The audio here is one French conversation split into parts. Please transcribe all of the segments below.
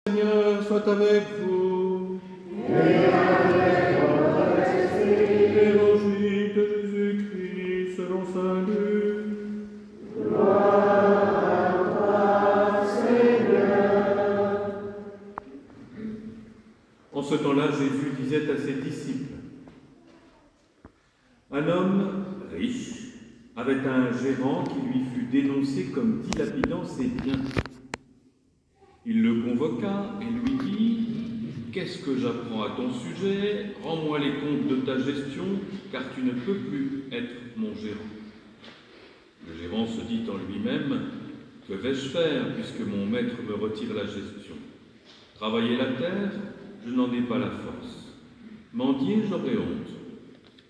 Seigneur soit avec vous. Et avec votre esprit. Évangile de Jésus-Christ selon saint Luc. Gloire à toi, Seigneur. En ce temps-là, Jésus disait à ses disciples: un homme riche avait un gérant qui lui fut dénoncé comme dilapidant ses biens. Il le convoqua et lui dit: qu'est-ce que j'apprends à ton sujet? Rends-moi les comptes de ta gestion, car tu ne peux plus être mon gérant. Le gérant se dit en lui-même: que vais-je faire puisque mon maître me retire la gestion? Travailler la terre, je n'en ai pas la force. Mendier, j'aurai honte.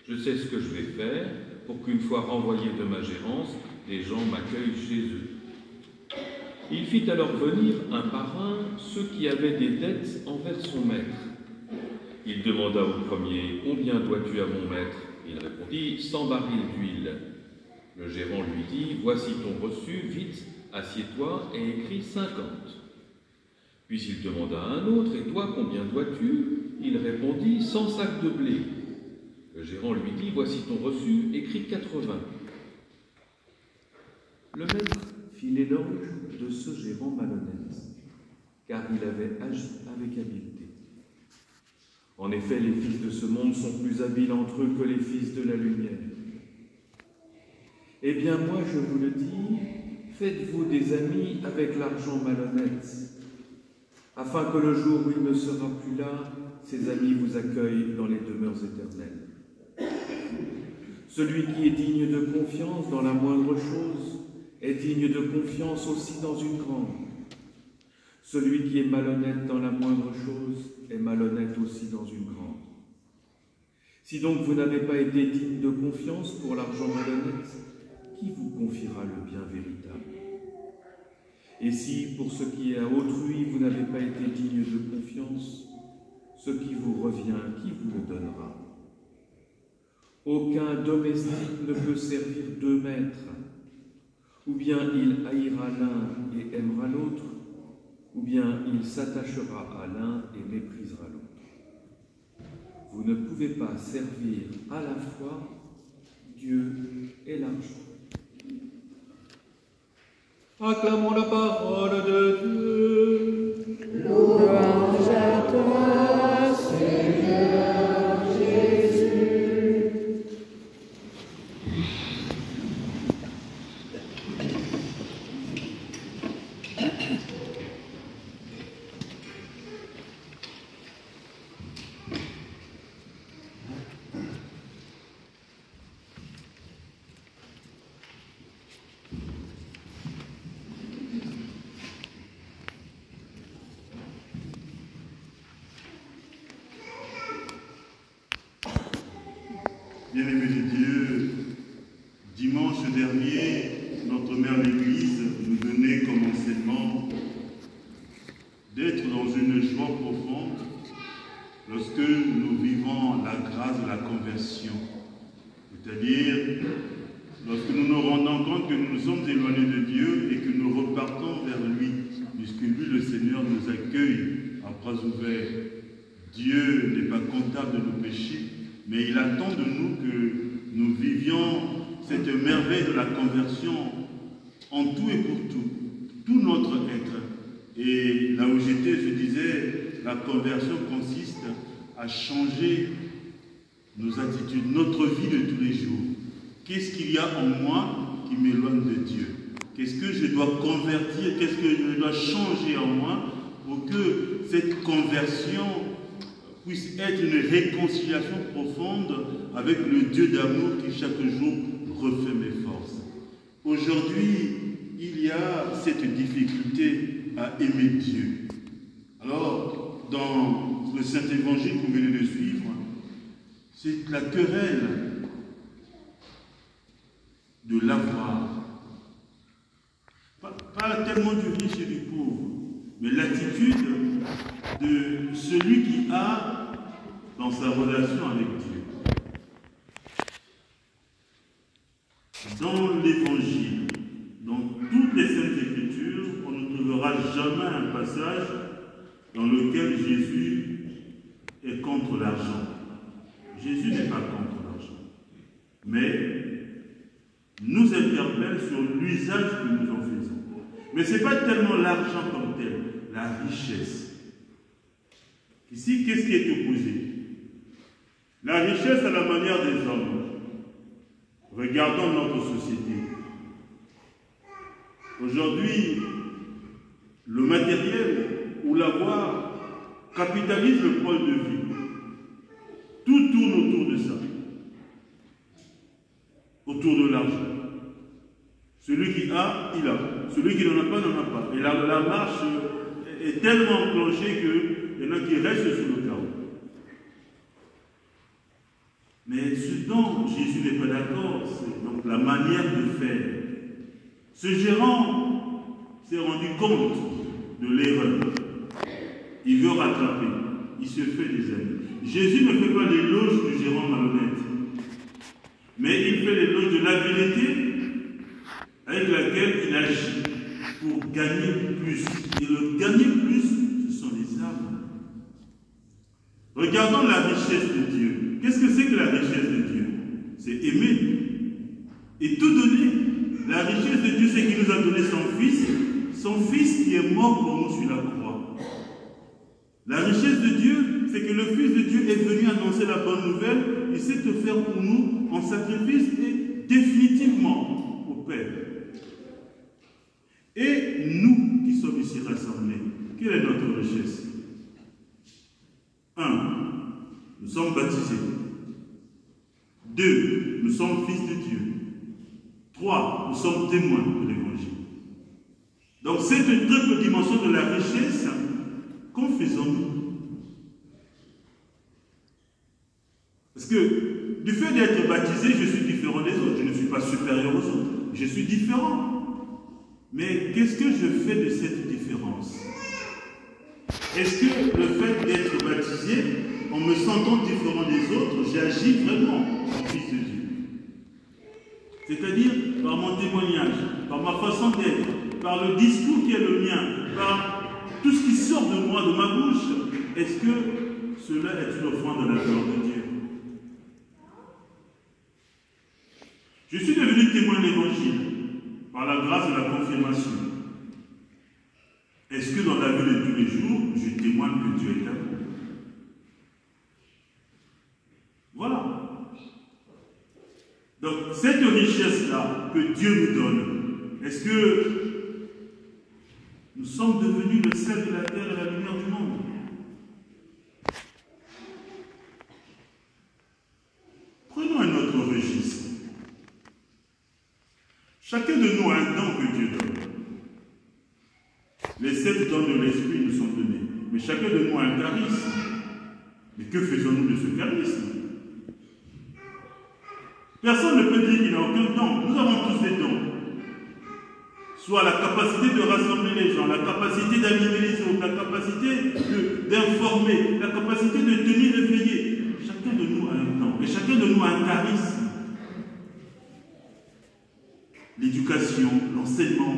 Je sais ce que je vais faire pour qu'une fois renvoyé de ma gérance, les gens m'accueillent chez eux. Il fit alors venir un par un ceux qui avaient des dettes envers son maître. Il demanda au premier: combien dois-tu à mon maître? Il répondit: 100 barils d'huile. Le gérant lui dit: voici ton reçu, vite, assieds-toi et écris 50. Puis il demanda à un autre: et toi, combien dois-tu? Il répondit: 100 sacs de blé. Le gérant lui dit: voici ton reçu, écris 80. Le maître fit l'éloge de ce gérant malhonnête, car il avait agi avec habileté. En effet, les fils de ce monde sont plus habiles entre eux que les fils de la lumière. Eh bien, moi, je vous le dis, faites-vous des amis avec l'argent malhonnête, afin que le jour où il ne sera plus là, ses amis vous accueillent dans les demeures éternelles. Celui qui est digne de confiance dans la moindre chose est digne de confiance aussi dans une grande. Celui qui est malhonnête dans la moindre chose est malhonnête aussi dans une grande. Si donc vous n'avez pas été digne de confiance pour l'argent malhonnête, qui vous confiera le bien véritable? Et si, pour ce qui est à autrui, vous n'avez pas été digne de confiance, ce qui vous revient, qui vous le donnera? Aucun domestique ne peut servir deux maîtres. Ou bien il haïra l'un et aimera l'autre, ou bien il s'attachera à l'un et méprisera l'autre. Vous ne pouvez pas servir à la fois Dieu et l'argent. Acclamons la parole de Dieu. Louange à toi, Seigneur Jésus. Bien-aimés de Dieu, dimanche dernier, notre mère l'Église nous donnait comme enseignement d'être dans une joie profonde lorsque nous vivons la grâce de la conversion. C'est-à-dire, lorsque nous nous rendons compte que nous nous sommes éloignés de Dieu et que nous repartons vers lui, puisque lui, le Seigneur, nous accueille à bras ouverts. Dieu n'est pas comptable de nos péchés, mais il attend de nous que nous vivions cette merveille de la conversion en tout et pour tout notre être. Et là où j'étais, je disais, la conversion consiste à changer nos attitudes, notre vie de tous les jours. Qu'est-ce qu'il y a en moi qui m'éloigne de Dieu? Qu'est-ce que je dois convertir? Qu'est-ce que je dois changer en moi pour que cette conversion puisse être une réconciliation profonde avec le Dieu d'amour qui chaque jour refait mes forces. Aujourd'hui, il y a cette difficulté à aimer Dieu. Alors, dans le Saint-Évangile que vous venez de suivre, c'est la querelle de l'avoir. Pas tellement du riche et du pauvre, mais l'attitude de celui qui a dans sa relation avec Dieu. Dans l'Évangile, dans toutes les Saintes Écritures, on ne trouvera jamais un passage dans lequel Jésus est contre l'argent. Jésus n'est pas contre l'argent, mais nous interpelle sur l'usage que nous en faisons. Mais ce n'est pas tellement l'argent comme tel, la richesse. Ici, qu'est-ce qui est opposé? La richesse à la manière des hommes. Regardons notre société. Aujourd'hui, le matériel ou l'avoir capitalise le pôle de vie. Tout tourne autour de ça. Autour de l'argent. Celui qui a, il a. Celui qui n'en a pas, n'en a pas. Et la marche est tellement enclenchée qu'il y en a qui restent sur le carreau. Mais ce dont Jésus n'est pas d'accord, c'est donc la manière de faire. Ce gérant s'est rendu compte de l'erreur. Il veut rattraper. Il se fait des amis. Jésus ne fait pas l'éloge du gérant malhonnête, mais il fait l'éloge de l'habileté avec laquelle il agit pour gagner plus. Et le gagner plus, ce sont les âmes. Regardons la richesse de Dieu. Qu'est-ce que c'est que la richesse de Dieu? C'est aimer et tout donner. La richesse de Dieu, c'est qu'il nous a donné son Fils qui est mort pour nous sur la croix. La richesse de Dieu, c'est que le Fils de Dieu est venu annoncer la bonne nouvelle. Il s'est offert pour nous en sacrifice et définitivement au Père. Et nous qui sommes ici rassemblés, quelle est notre richesse? 1. Nous sommes baptisés. 2. Nous sommes fils de Dieu. 3. Nous sommes témoins de l'Évangile. Donc cette triple dimension de la richesse, qu'en faisons-nous? Parce que du fait d'être baptisé, je suis différent des autres. Je ne suis pas supérieur aux autres. Je suis différent. Mais qu'est-ce que je fais de cette différence? Est-ce que le fait d'être baptisé, en me sentant différent des autres, j'agis vraiment en fils de Dieu? C'est-à-dire par mon témoignage, par ma façon d'être, par le discours qui est le mien, par tout ce qui sort de moi, de ma bouche, est-ce que cela est une offrande à la gloire de Dieu? Je suis devenu témoin de l'Évangile par la grâce de la confirmation. Est-ce que dans la vie de tous les jours, je témoigne que Dieu est amour? Voilà. Donc, cette richesse-là que Dieu nous donne, est-ce que nous sommes devenus le sel de la terre et la lumière du monde? Prenons un autre registre. Chacun de nous a un don que Dieu donne. Les 7 dons de l'Esprit nous sont donnés. Mais chacun de nous a un charisme. Mais que faisons-nous de ce charisme? Personne ne peut dire qu'il n'a aucun don. Nous avons tous des dons. Soit la capacité de rassembler les gens, la capacité d'animer les autres, la capacité d'informer, la capacité de tenir éveillé. Chacun de nous a un don. Et chacun de nous a un charisme. L'éducation, l'enseignement,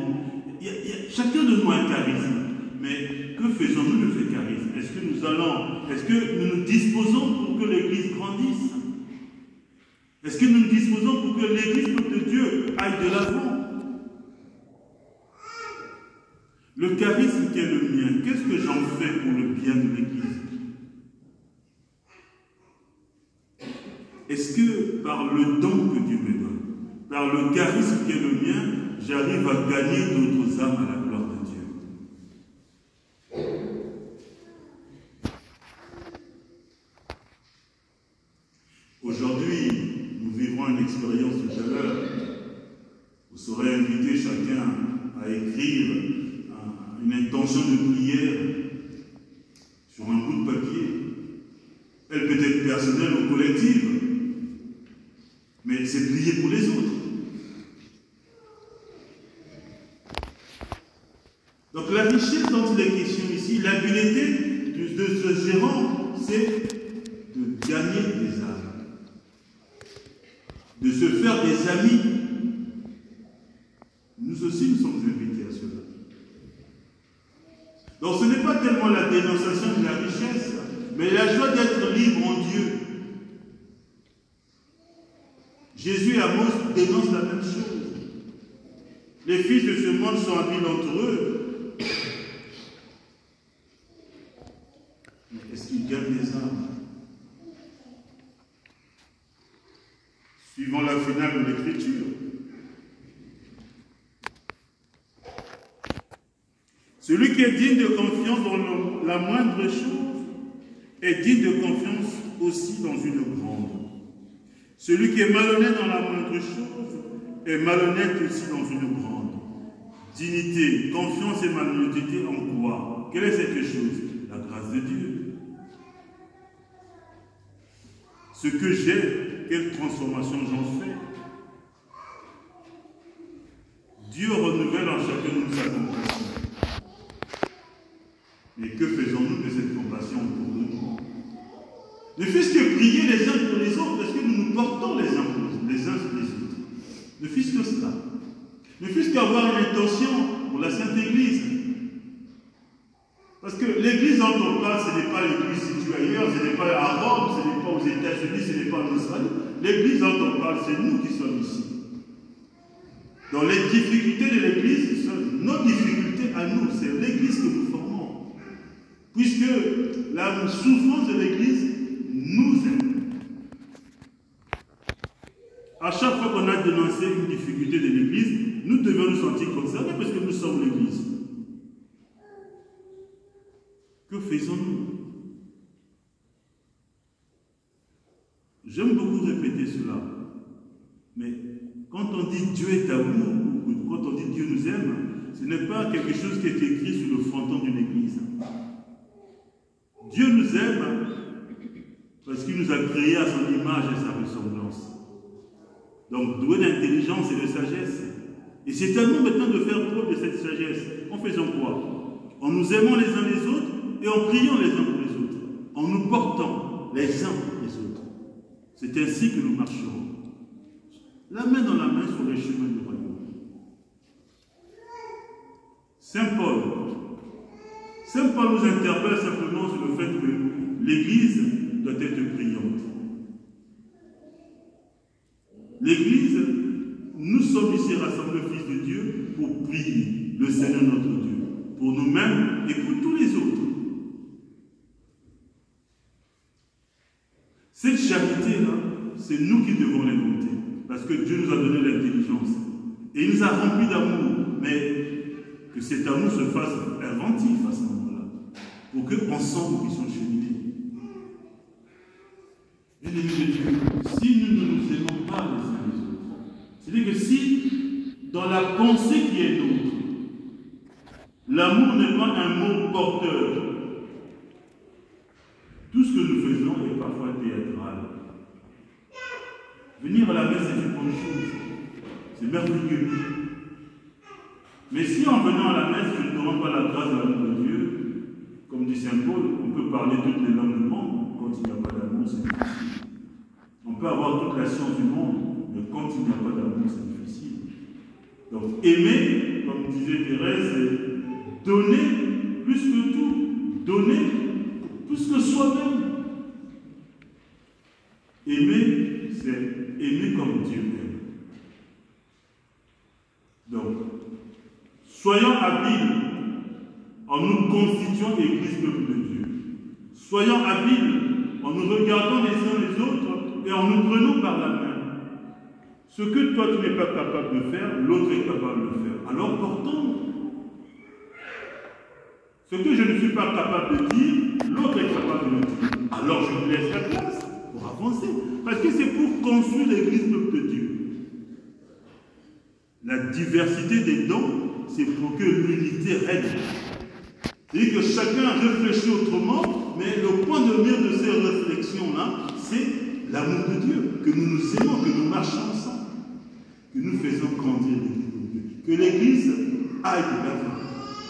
chacun de nous a un charisme. Mais que faisons-nous de ce charisme? Est-ce que nous nous disposons pour que l'Église grandisse? Est-ce que nous nous disposons pour que l'Église de Dieu aille de l'avant? Le charisme qui est le mien, qu'est-ce que j'en fais pour le bien de l'Église? Est-ce que par le don que Dieu me donne, par le charisme qui est le mien, j'arrive à gagner d'autres âmes à la gloire de Dieu? Aujourd'hui, nous vivrons une expérience tout à l'heure. Vous serez invité chacun à écrire une intention de prière sur un bout de papier. Elle peut être personnelle ou collective, mais c'est prier pour les autres. Donc la richesse dont il est question ici, l'habileté de ce gérant, c'est de gagner des âmes, de se faire des amis. Nous aussi, nous sommes invités à cela. Donc ce n'est pas tellement la dénonciation de la richesse, mais la joie d'être libre en Dieu. Jésus et Amos dénoncent la même chose. Les fils de ce monde sont habiles entre eux. Mais est-ce qu'ils gagnent des âmes? Suivant la finale de l'Écriture. Celui qui est digne de confiance dans la moindre chose est digne de confiance aussi dans une grande. Celui qui est malhonnête dans la moindre chose est malhonnête aussi dans une grande. Dignité, confiance et malhonnêteté en quoi? Quelle est cette chose? La grâce de Dieu. Ce que j'ai, quelle transformation j'en fais? Dieu renouvelle en chacun de nous sa compassion. Mais que faisons-nous de cette compassion pour nous? Ne fût-ce que prier les uns pour les autres, parce que nous nous portons les uns sur les autres. Ne fût-ce que cela. Ne fût-ce qu'avoir une intention pour la Sainte Église. Parce que l'Église dont on parle, ce n'est pas l'Église située ailleurs, ce n'est pas à Rome, ce n'est pas aux États-Unis, ce n'est pas en Australie. L'Église dont on parle, c'est nous qui sommes ici. Dans les difficultés de l'Église, ce sont nos difficultés à nous, c'est l'Église que nous formons. Puisque la souffrance de l'Église nous aide. À chaque fois qu'on a dénoncé une difficulté de l'Église, nous devons nous sentir concernés parce que nous sommes l'Église. Que faisons-nous? J'aime beaucoup répéter cela. Mais quand on dit Dieu est amour, ou quand on dit Dieu nous aime, ce n'est pas quelque chose qui est écrit sur le fronton d'une église. Dieu nous aime parce qu'il nous a créés à son image et à sa ressemblance. Donc, doué d'intelligence et de sagesse. Et c'est à nous maintenant de faire preuve de cette sagesse. En faisant quoi? En nous aimant les uns les autres et en priant les uns pour les autres. En nous portant les uns pour les autres. C'est ainsi que nous marcherons. La main dans la main sur les chemins du royaume. Saint Paul nous interpelle simplement sur le fait que l'Église doit être priante. L'Église, nous sommes ici rassemblés, Fils de Dieu, pour prier le Seigneur notre Dieu, pour nous-mêmes et pour tous les autres. Cette charité-là, c'est nous qui devons l'écouter, parce que Dieu nous a donné l'intelligence. Et il nous a remplis d'amour, mais que cet amour se fasse inventif à ce moment-là, pour qu'ensemble nous puissions cheminer. Bien-aimés de Dieu, si nous ne nous aimons pas les uns les autres, c'est-à-dire que si, dans la pensée qui est nôtre, l'amour n'est pas un mot porteur, tout ce que nous faisons est parfois théâtral. Venir à la messe est une bonne chose, c'est merveilleux. Mais si en venant à la messe, je ne demande pas la grâce de l'amour de Dieu, comme dit Saint Paul, on peut parler toutes les langues du monde, quand il n'y a pas d'amour, c'est difficile. On peut avoir toute la science du monde, mais quand il n'y a pas d'amour, c'est difficile. Donc aimer, comme disait Thérèse, c'est donner plus que tout, donner plus que soi-même. Aimer, c'est aimer comme Dieu aime. Donc, soyons habiles en nous constituant Église peuple de Dieu. Soyons habiles en nous regardant les uns les autres et en nous prenant par la main. Ce que toi tu n'es pas capable de faire, l'autre est capable de faire. Alors portons. Ce que je ne suis pas capable de dire, l'autre est capable de le dire. Alors je lui laisse la place pour avancer. Parce que c'est pour construire l'Église peuple de Dieu. La diversité des dons, c'est pour que l'unité règne. C'est-à-dire que chacun réfléchit autrement, mais le point de mire de ces réflexions-là, c'est l'amour de Dieu, que nous nous aimons, que nous marchons ensemble, que nous faisons grandir l'Église de Dieu, que l'Église aille de l'avant.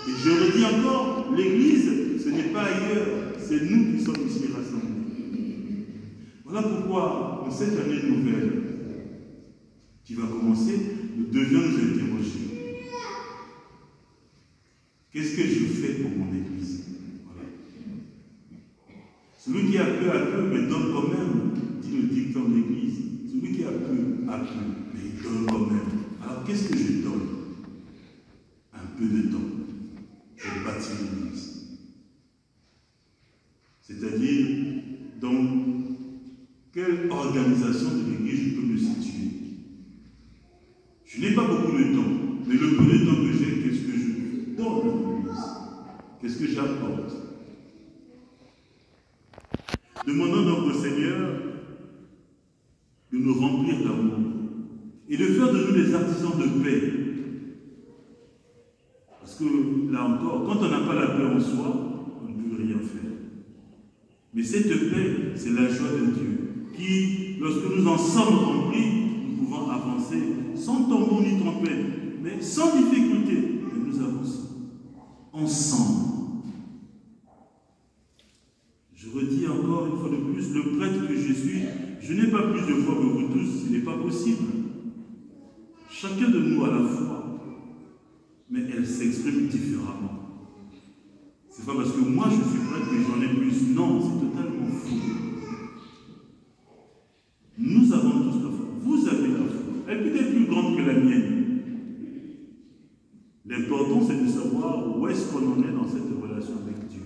Et je le dis encore, l'Église, ce n'est pas ailleurs, c'est nous qui sommes ici rassemblés. Voilà pourquoi, en cette année nouvelle qui va commencer, nous devions nous interroger. Qu'est-ce que je fais pour mon Église? Celui qui a peu à peu, mais donne quand même, dit le dicton de l'Église. Celui qui a peu, mais il donne quand même. Alors qu'est-ce que je donne? Un peu de temps pour bâtir l'Église. C'est-à-dire, dans quelle organisation de l'Église je peux me situer? Je n'ai pas beaucoup de temps, mais le peu de temps que j'ai, qu'est-ce que je donne à l'Église? Qu'est-ce que j'apporte? Demandons donc au Seigneur de nous remplir d'amour et de faire de nous des artisans de paix. Parce que, là encore, quand on n'a pas la paix en soi, on ne peut rien faire. Mais cette paix, c'est la joie de Dieu, qui, lorsque nous en sommes remplis, nous pouvons avancer sans tambour ni trompette, mais sans difficulté. Et nous avançons ensemble. Je redis encore une fois de plus, le prêtre que je suis, je n'ai pas plus de foi que vous tous, ce n'est pas possible. Chacun de nous a la foi, mais elle s'exprime différemment. C'est pas parce que moi je suis prêtre que j'en ai plus. Non, c'est totalement faux. Nous avons tous la foi. Vous avez la foi. Elle peut être plus grande que la mienne. L'important, c'est de savoir où est-ce qu'on en est dans cette relation avec Dieu.